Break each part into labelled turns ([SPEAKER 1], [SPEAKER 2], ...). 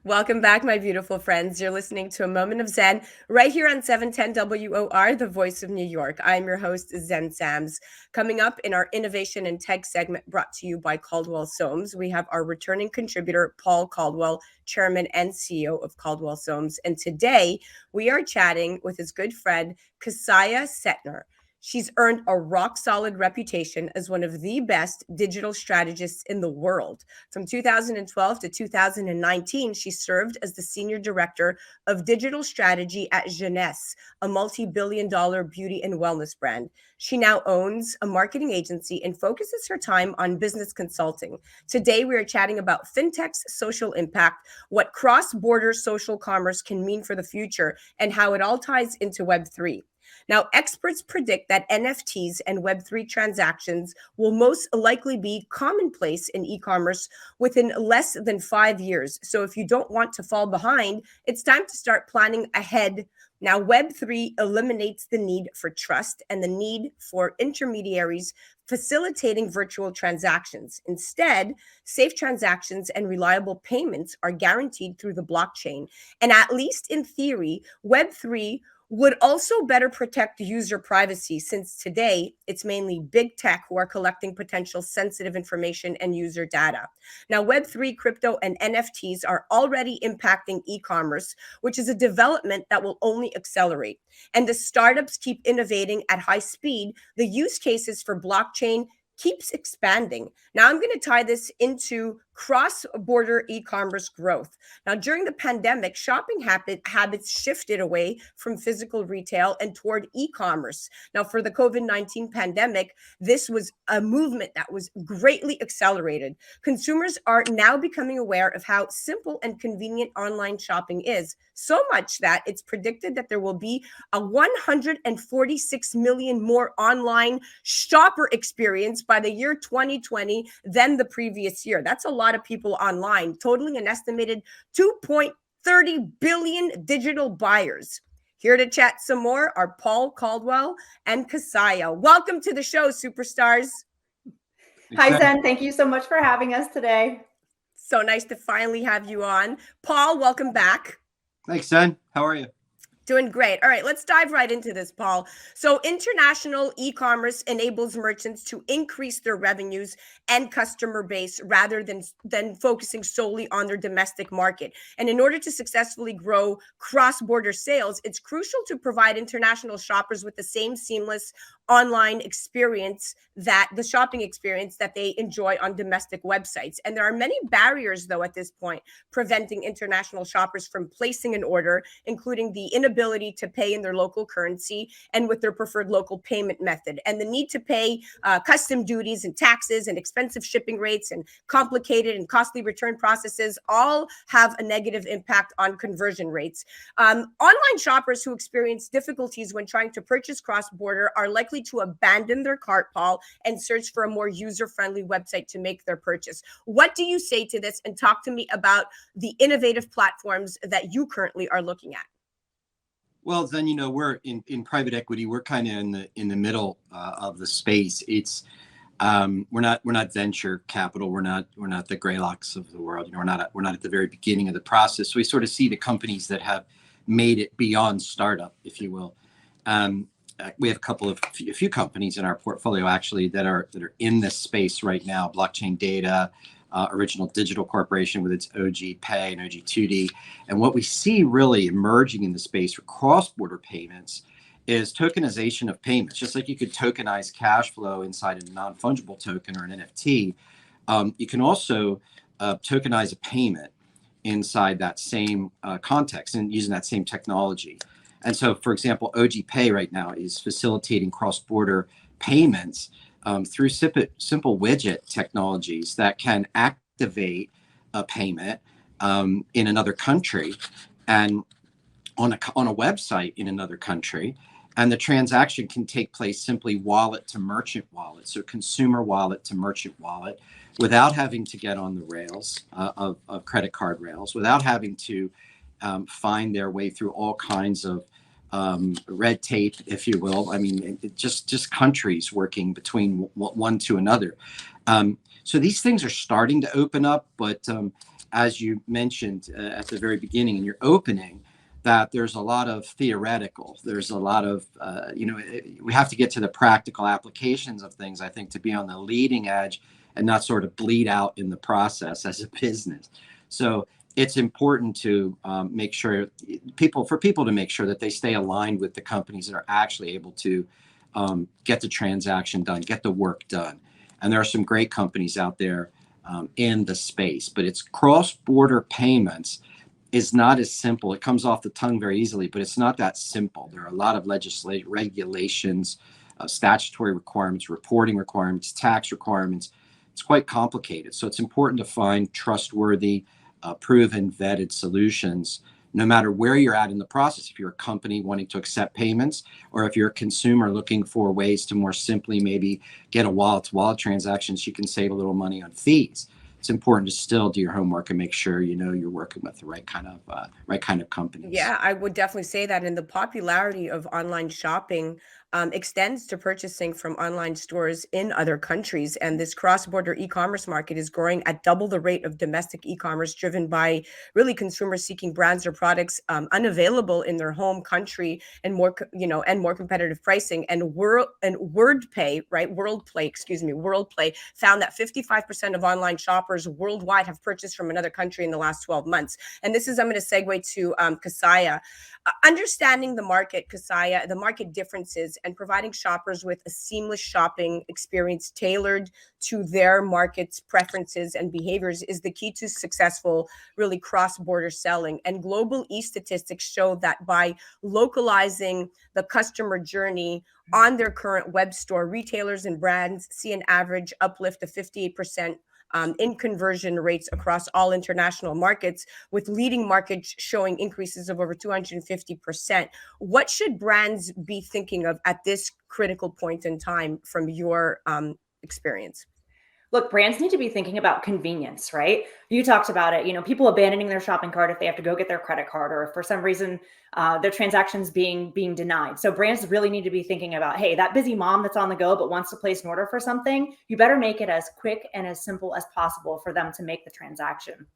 [SPEAKER 1] Welcome back, my beautiful friends. You're listening to A Moment of Zen right here on 710 WOR, the voice of New York. I'm your host, Zen Sams. Coming up in our Innovation and Tech segment brought to you by Caldwell Soames, we have our returning contributor, Paul Caldwell, Chairman and CEO of Caldwell Soames. And today we are chatting with his good friend, Cassiah Setnar. She's earned a rock-solid reputation as one of the best digital strategists in the world. From 2012 to 2019, she served as the Senior Director of Digital Strategy at Jeunesse, a multi-billion-dollar beauty and wellness brand. She now owns a marketing agency and focuses her time on business consulting. Today, we are chatting about fintech's social impact, what cross-border social commerce can mean for the future, and how it all ties into Web3. Now, experts predict that NFTs and Web3 transactions will most likely be commonplace in e-commerce within less than 5 years. So if you don't want to fall behind, it's time to start planning ahead. Now, Web3 eliminates the need for trust and the need for intermediaries facilitating virtual transactions. Instead, safe transactions and reliable payments are guaranteed through the blockchain. And at least in theory, Web3 would also better protect user privacy, since today it's mainly big tech who are collecting potential sensitive information and user data. Now, Web3, crypto, and NFTs are already impacting e-commerce, which is a development that will only accelerate. And as startups keep innovating at high speed, the use cases for blockchain keeps expanding. Now, I'm going to tie this into cross-border e-commerce growth. Now, during the pandemic, shopping habits shifted away from physical retail and toward e-commerce. Now, for the COVID-19 pandemic, this was a movement that was greatly accelerated. Consumers are now becoming aware of how simple and convenient online shopping is, so much that it's predicted that there will be a 146 million more online shopper experience by the year 2020 than the previous year. That's a lot of people online, totaling an estimated 2.30 billion digital buyers. Here to chat some more are Paul Caldwell and Cassiah. Welcome to the show, superstars.
[SPEAKER 2] Hi, Zen. Thank you so much for having us today.
[SPEAKER 1] So nice to finally have you on. Paul, welcome back.
[SPEAKER 3] Thanks, Zen. How are you?
[SPEAKER 1] Doing great. All right, let's dive right into this, Paul. So international e-commerce enables merchants to increase their revenues and customer base rather than focusing solely on their domestic market. And in order to successfully grow cross-border sales, it's crucial to provide international shoppers with the same seamless online experience, that the shopping experience that they enjoy on domestic websites. And there are many barriers, though, at this point, preventing international shoppers from placing an order, including the inability to pay in their local currency and with their preferred local payment method, and the need to pay custom duties and taxes and expensive shipping rates and complicated and costly return processes all have a negative impact on conversion rates. Online shoppers who experience difficulties when trying to purchase cross-border are likely to abandon their cart, Paul, and search for a more user-friendly website to make their purchase. What do you say to this? And talk to me about the innovative platforms that you currently are looking at.
[SPEAKER 3] Well, then, we're in private equity. We're kind of in the middle of the space. It's we're not venture capital. We're not the Greylocks of the world. We're not at the very beginning of the process. So we sort of see the companies that have made it beyond startup, if you will. We have a few companies in our portfolio actually that are in this space right now. Blockchain Data, Original Digital Corporation with its OG Pay and OG2D. And what we see really emerging in the space for cross-border payments is tokenization of payments. Just like you could tokenize cash flow inside a non-fungible token or an NFT, you can also tokenize a payment inside that same context and using that same technology. And so, for example, OG Pay right now is facilitating cross-border payments through simple widget technologies that can activate a payment in another country and on a website in another country. And the transaction can take place simply wallet to merchant wallet, so consumer wallet to merchant wallet, without having to get on the rails of credit card rails, without having to find their way through all kinds of red tape, if you will. I mean, just countries working between one to another. So these things are starting to open up, but as you mentioned at the very beginning in your opening, that there's a lot of theoretical, there's a lot of, we have to get to the practical applications of things, I think, to be on the leading edge and not sort of bleed out in the process as a business. So it's important to make sure people to make sure that they stay aligned with the companies that are actually able to get the transaction done, get the work done. And there are some great companies out there in the space, but it's cross-border payments is not as simple. It comes off the tongue very easily, but it's not that simple. There are a lot of regulations, statutory requirements, reporting requirements, tax requirements. It's quite complicated. So it's important to find trustworthy, proven, vetted solutions, no matter where you're at in the process. If you're a company wanting to accept payments, or if you're a consumer looking for ways to more simply maybe get a wallet-to-wallet transactions, you can save a little money on fees. It's important to still do your homework and make sure you're working with the right kind of companies.
[SPEAKER 1] Yeah, I would definitely say that. And the popularity of online shopping extends to purchasing from online stores in other countries. And this cross-border e-commerce market is growing at double the rate of domestic e-commerce, driven by really consumers seeking brands or products unavailable in their home country, and more competitive pricing. And WorldPlay found that 55% of online shoppers worldwide have purchased from another country in the last 12 months. And this is, I'm going to segue to Cassiah. Understanding the market, Cassiah, the market differences, and providing shoppers with a seamless shopping experience tailored to their market's preferences and behaviors is the key to successful, really cross-border selling. And global e-statistics show that by localizing the customer journey on their current web store, retailers and brands see an average uplift of 58% in conversion rates across all international markets, with leading markets showing increases of over 250%. What should brands be thinking of at this critical point in time from your experience?
[SPEAKER 2] Look, brands need to be thinking about convenience, right? You talked about it, people abandoning their shopping cart if they have to go get their credit card, or if for some reason their transactions being denied. So brands really need to be thinking about, hey, that busy mom that's on the go but wants to place an order for something, you better make it as quick and as simple as possible for them to make the transaction.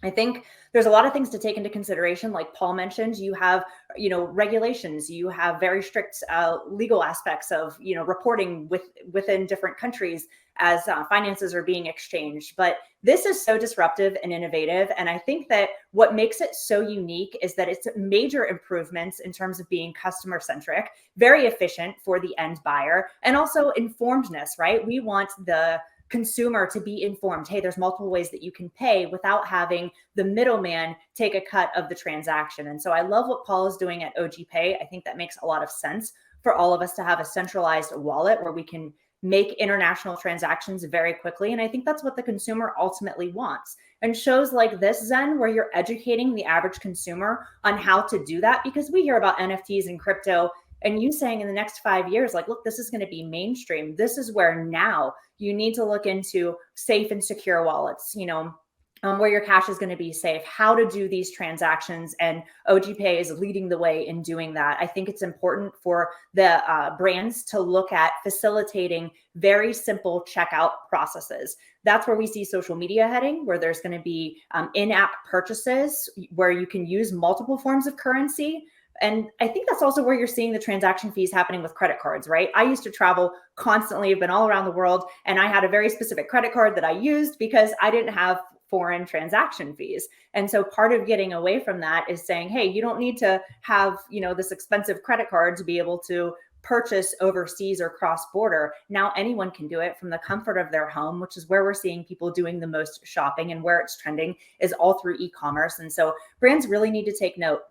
[SPEAKER 2] I think there's a lot of things to take into consideration. Like Paul mentioned, you have, regulations, you have very strict legal aspects of, reporting within different countries as finances are being exchanged. But this is so disruptive and innovative. And I think that what makes it so unique is that it's major improvements in terms of being customer centric, very efficient for the end buyer, and also informedness, right? We want the consumer to be informed. Hey, there's multiple ways that you can pay without having the middleman take a cut of the transaction. And so I love what Paul is doing at OG Pay. I think that makes a lot of sense for all of us to have a centralized wallet where we can make international transactions very quickly. And I think that's what the consumer ultimately wants. And shows like this, Zen, where you're educating the average consumer on how to do that, because we hear about NFTs and crypto, and you saying in the next 5 years, like, look, this is going to be mainstream. This is where now you need to look into safe and secure wallets, where your cash is going to be safe, how to do these transactions. And OG Pay is leading the way in doing that. I think it's important for the brands to look at facilitating very simple checkout processes. That's where we see social media heading, where there's going to be in-app purchases where you can use multiple forms of currency. And I think that's also where you're seeing the transaction fees happening with credit cards, right? I used to travel constantly. I've been all around the world, and I had a very specific credit card that I used because I didn't have foreign transaction fees. And so part of getting away from that is saying, hey, you don't need to have, this expensive credit card to be able to purchase overseas or cross-border. Now anyone can do it from the comfort of their home, which is where we're seeing people doing the most shopping, and where it's trending is all through e-commerce. And so brands really need to take note.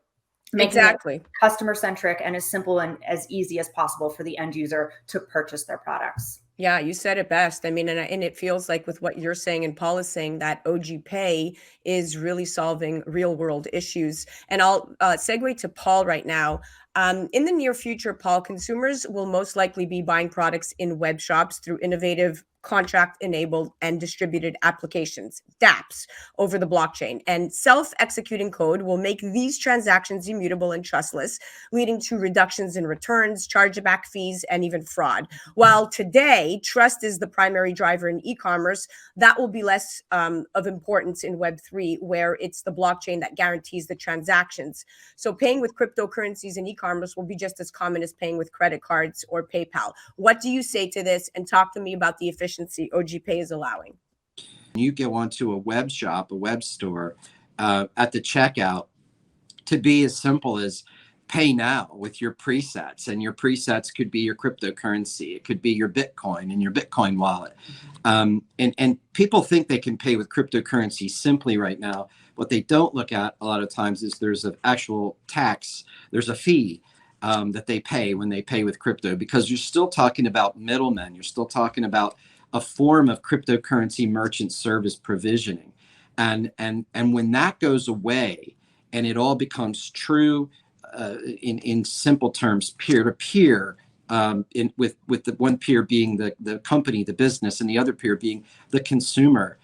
[SPEAKER 1] Exactly.
[SPEAKER 2] It customer centric and as simple and as easy as possible for the end user to purchase their products.
[SPEAKER 1] Yeah, you said it best. I mean, and it feels like with what you're saying and Paul is saying, that OG Pay is really solving real world issues. And I'll segue to Paul right now. In the near future, Paul, consumers will most likely be buying products in web shops through innovative contract-enabled and distributed applications, dApps, over the blockchain. And self-executing code will make these transactions immutable and trustless, leading to reductions in returns, chargeback fees, and even fraud. While today, trust is the primary driver in e-commerce, that will be less of importance in Web3, where it's the blockchain that guarantees the transactions. So paying with cryptocurrencies in e-commerce will be just as common as paying with credit cards or PayPal. What do you say to this? And talk to me about the efficiency OGPay is allowing.
[SPEAKER 3] You go onto a web shop, a web store, at the checkout, to be as simple as pay now with your presets, and your presets could be your cryptocurrency, it could be your Bitcoin and your Bitcoin wallet. And people think they can pay with cryptocurrency simply right now. What they don't look at a lot of times is there's an actual tax, there's a fee that they pay when they pay with crypto, because you're still talking about middlemen, you're still talking about a form of cryptocurrency merchant service provisioning. And when that goes away and it all becomes true, in simple terms, peer-to-peer, with the one peer being the company, the business, and the other peer being the consumer,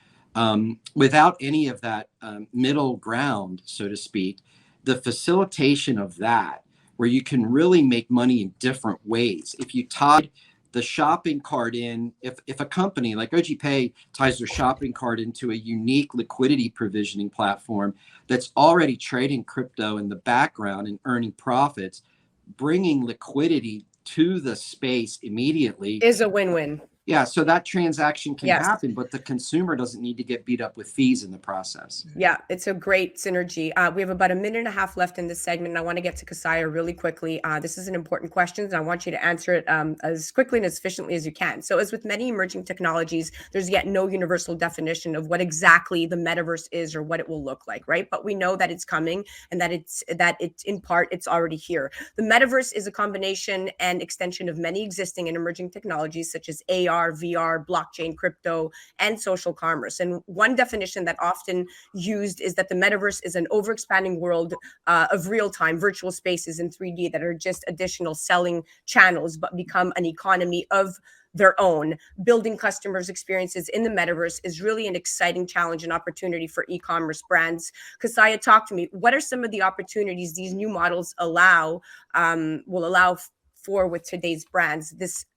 [SPEAKER 3] without any of that middle ground, so to speak, the facilitation of that, where you can really make money in different ways. If you tied the shopping cart in, if a company like OGPay ties their shopping cart into a unique liquidity provisioning platform that's already trading crypto in the background and earning profits, bringing liquidity to the space immediately
[SPEAKER 1] is a win-win.
[SPEAKER 3] Yeah, so that transaction can
[SPEAKER 1] Yes.
[SPEAKER 3] happen, but the consumer doesn't need to get beat up with fees in the process.
[SPEAKER 1] Yeah, it's a great synergy. We have about a minute and a half left in this segment, and I want to get to Cassiah really quickly. This is an important question, and I want you to answer it as quickly and as efficiently as you can. So, as with many emerging technologies, there's yet no universal definition of what exactly the metaverse is or what it will look like, right? But we know that it's coming, and that it's in part it's already here. The metaverse is a combination and extension of many existing and emerging technologies such as AR, VR, blockchain, crypto, and social commerce. And one definition that often used is that the metaverse is an overexpanding world of real-time virtual spaces in 3D that are just additional selling channels, but become an economy of their own. Building customers' experiences in the metaverse is really an exciting challenge and opportunity for e-commerce brands. Cassiah, talk to me. What are some of the opportunities these new models will allow for with today's brands, this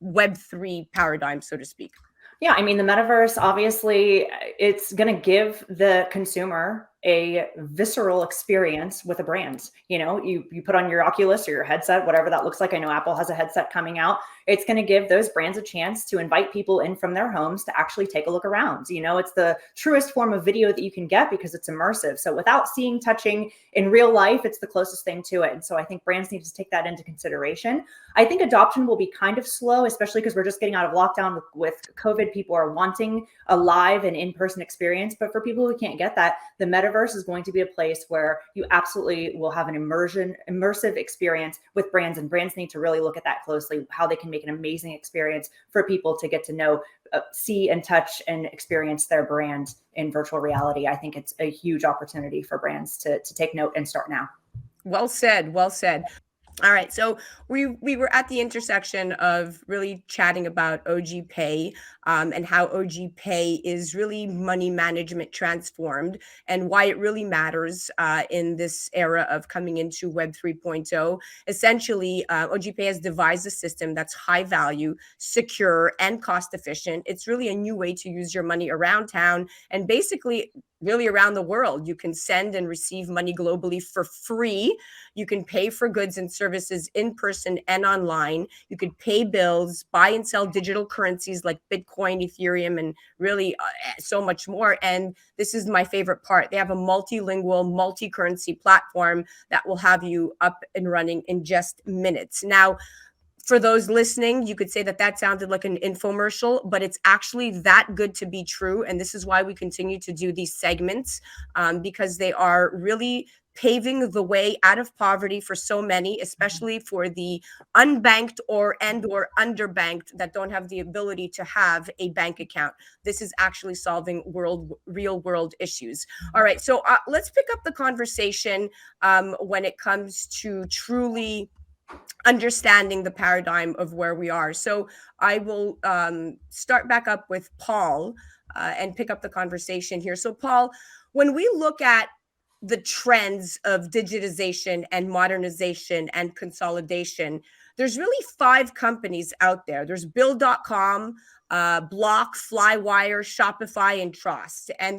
[SPEAKER 1] Web3 paradigm, so to speak?
[SPEAKER 2] Yeah, I mean, the metaverse, obviously, it's going to give the consumer a visceral experience with a brand. You know, you put on your Oculus or your headset, whatever that looks like. I know Apple has a headset coming out. It's going to give those brands a chance to invite people in from their homes to actually take a look around. You know, it's the truest form of video that you can get because it's immersive. So without seeing, touching in real life, it's the closest thing to it. And so I think brands need to take that into consideration. I think adoption will be kind of slow, especially because we're just getting out of lockdown with COVID. People are wanting a live and in-person experience. But for people who can't get that, the metaverse is going to be a place where you absolutely will have an immersive experience with brands, and brands need to really look at that closely, how they can make an amazing experience for people to get to know, see and touch and experience their brand in virtual reality. I think it's a huge opportunity for brands to take note and start now.
[SPEAKER 1] Well said. Well said. All right, so we were at the intersection of really chatting about OGPay and how OGPay is really money management transformed, and why it really matters in this era of coming into Web 3.0. Essentially, OGPay has devised a system that's high value, secure, and cost efficient. It's really a new way to use your money around town and basically really around the world. You can send and receive money globally for free. You can pay for goods and services in person and online. You could pay bills, buy and sell digital currencies like Bitcoin, Ethereum, and really so much more. And this is my favorite part. They have a multilingual, multi-currency platform that will have you up and running in just minutes. Now, For those listening, you could say that that sounded like an infomercial, but it's actually that good to be true. And this is why we continue to do these segments, because they are really paving the way out of poverty for so many, especially for the unbanked or underbanked that don't have the ability to have a bank account. This is actually solving real world issues. All right, so let's pick up the conversation when it comes to truly understanding the paradigm of where we are. So I will start back up with Paul and pick up the conversation here. So Paul, when we look at the trends of digitization and modernization and consolidation, there's really 5 companies out there. There's Bill.com, Block, Flywire, Shopify, and Trust. And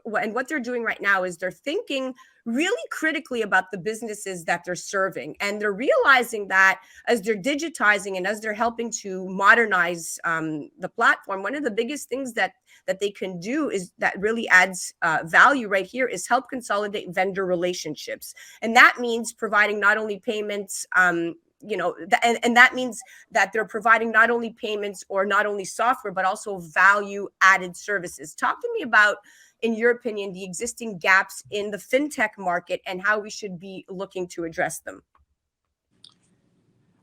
[SPEAKER 1] what they're doing right now is they're thinking really critically about the businesses that they're serving. And they're realizing that as they're digitizing and as they're helping to modernize the platform, one of the biggest things that they can do is that really adds value right here is help consolidate vendor relationships. And that means providing not only payments, and that means that they're providing not only payments or not only software, but also value added services. Talk to me about, in your opinion, the existing gaps in the fintech market and how we should be looking to address them.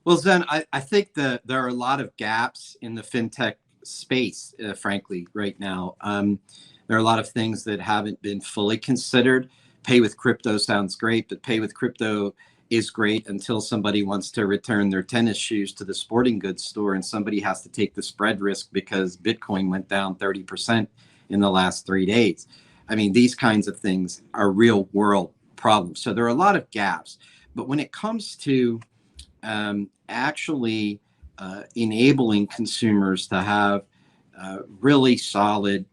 [SPEAKER 3] Well, Zen, I think that there are a lot of gaps in the fintech space, frankly, right now. There are a lot of things that haven't been fully considered. Pay with crypto sounds great, but pay with crypto is great until somebody wants to return their tennis shoes to the sporting goods store and somebody has to take the spread risk because Bitcoin went down 30% in the last 3 days. I mean, these kinds of things are real world problems. So there are a lot of gaps. But when it comes to actually enabling consumers to have really solid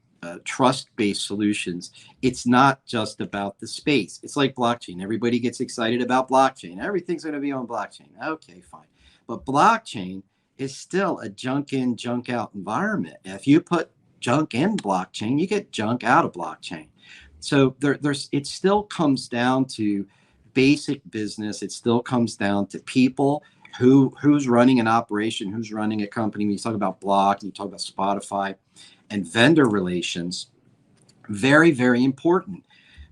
[SPEAKER 3] trust-based solutions, it's not just about the space. It's like blockchain. Everybody gets excited about blockchain. Everything's going to be on blockchain. Okay, fine. But blockchain is still a junk in, junk out environment. If you put junk in blockchain, you get junk out of blockchain. So it still comes down to basic business. It still comes down to people, who's running an operation, who's running a company. When you talk about Block, you talk about Spotify, and vendor relations, very, very important,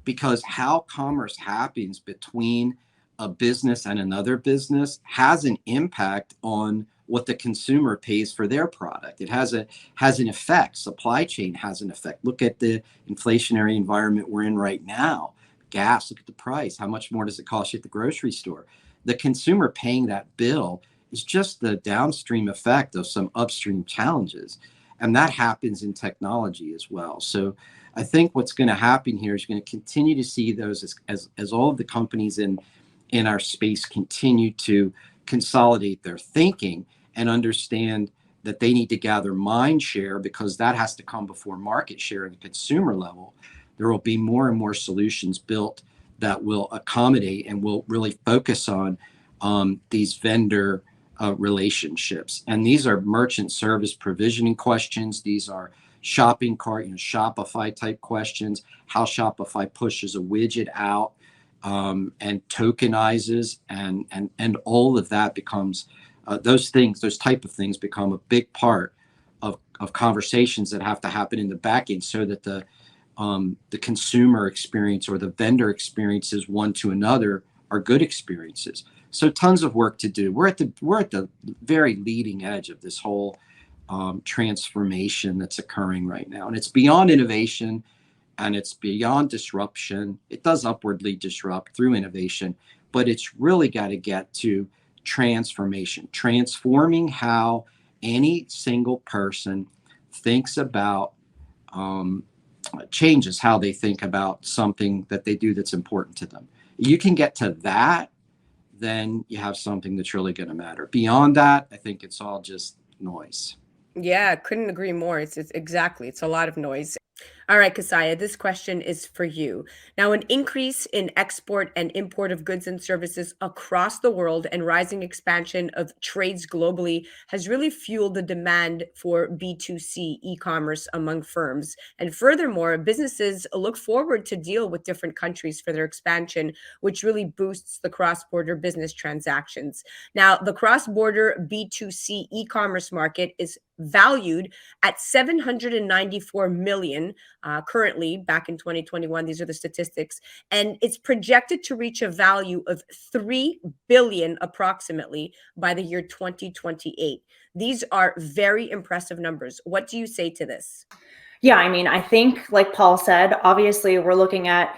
[SPEAKER 3] because how commerce happens between a business and another business has an impact on what the consumer pays for their product. It has an effect. Supply chain has an effect. Look at the inflationary environment we're in right now. Gas, look at the price. How much more does it cost you at the grocery store? The consumer paying that bill is just the downstream effect of some upstream challenges. And that happens in technology as well. So I think what's going to happen here is you're going to continue to see those as all of the companies in our space continue to consolidate their thinking and understand that they need to gather mind share, because that has to come before market share at the consumer level. There will be more and more solutions built that will accommodate and will really focus on these vendor relationships. And these are merchant service provisioning questions. These are shopping cart, Shopify type questions, how Shopify pushes a widget out and tokenizes, and all of that becomes those type of things become a big part of conversations that have to happen in the back end, so that the consumer experience or the vendor experiences one to another are good experiences. So tons of work to do. We're at the very leading edge of this whole transformation that's occurring right now, and it's beyond innovation, and it's beyond disruption. It does upwardly disrupt through innovation, but it's really got to get to transformation, transforming how any single person thinks about changes how they think about something that they do that's important to them. You can get to that, then you have something that's really going to matter. Beyond that, I think it's all just noise.
[SPEAKER 1] Yeah, couldn't agree more. It's a lot of noise. All right, Cassiah, this question is for you. Now, an increase in export and import of goods and services across the world and rising expansion of trades globally has really fueled the demand for B2C e-commerce among firms. And furthermore, businesses look forward to deal with different countries for their expansion, which really boosts the cross-border business transactions. Now, the cross-border B2C e-commerce market is valued at 794 million currently. Back in 2021, these are the statistics, and it's projected to reach a value of 3 billion approximately by the year 2028. These are very impressive numbers. What do you say to this?
[SPEAKER 2] Yeah, I mean, I think, like Paul said, obviously we're looking at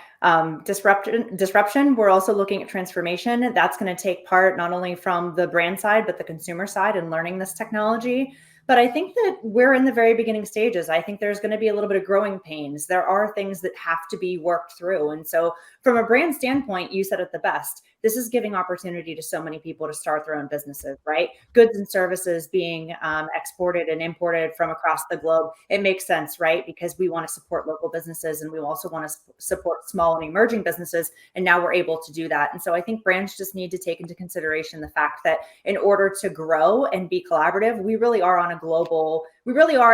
[SPEAKER 2] disruption. We're also looking at transformation. That's going to take part not only from the brand side, but the consumer side and learning this technology. But I think that we're in the very beginning stages. I think there's going to be a little bit of growing pains. There are things that have to be worked through. And so from a brand standpoint, you said it the best. This is giving opportunity to so many people to start their own businesses, right? Goods and services being exported and imported from across the globe. It makes sense, right? Because we want to support local businesses and we also want to support small and emerging businesses. And now we're able to do that. And so I think brands just need to take into consideration the fact that in order to grow and be collaborative, we really are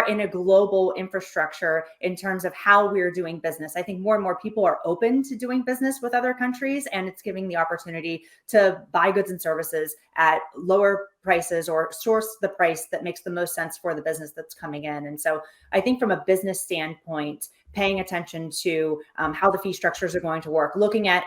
[SPEAKER 2] in a global infrastructure in terms of how we're doing business. I think more and more people are open to doing business with other countries, and it's giving the opportunity to buy goods and services at lower prices or source the price that makes the most sense for the business that's coming in. And so I think from a business standpoint, paying attention to how the fee structures are going to work, looking at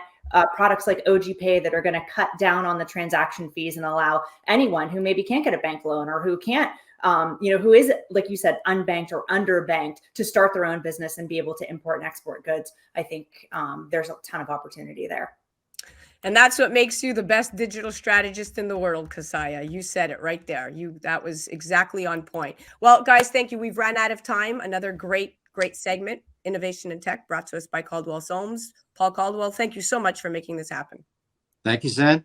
[SPEAKER 2] products like OG Pay that are going to cut down on the transaction fees and allow anyone who maybe can't get a bank loan or who can't who is, like you said, unbanked or underbanked to start their own business and be able to import and export goods. I think there's a ton of opportunity there.
[SPEAKER 1] And that's what makes you the best digital strategist in the world, Cassiah. You said it right there. That was exactly on point. Well, guys, thank you. We've run out of time. Another great segment, Innovation in Tech, brought to us by Caldwell Soames. Paul Caldwell, thank you so much for making this happen.
[SPEAKER 3] Thank you, Zen.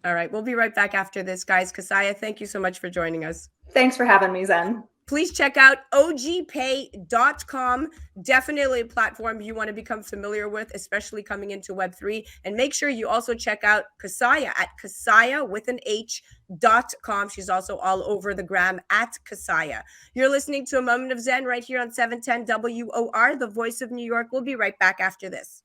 [SPEAKER 1] All right, we'll be right back after this, guys. Cassiah, thank you so much for joining us.
[SPEAKER 2] Thanks for having me, Zen.
[SPEAKER 1] Please check out ogpay.com. Definitely a platform you want to become familiar with, especially coming into Web3. And make sure you also check out Cassiah at Cassiah.com. She's also all over the gram at Cassiah. You're listening to A Moment of Zen right here on 710 WOR, the voice of New York. We'll be right back after this.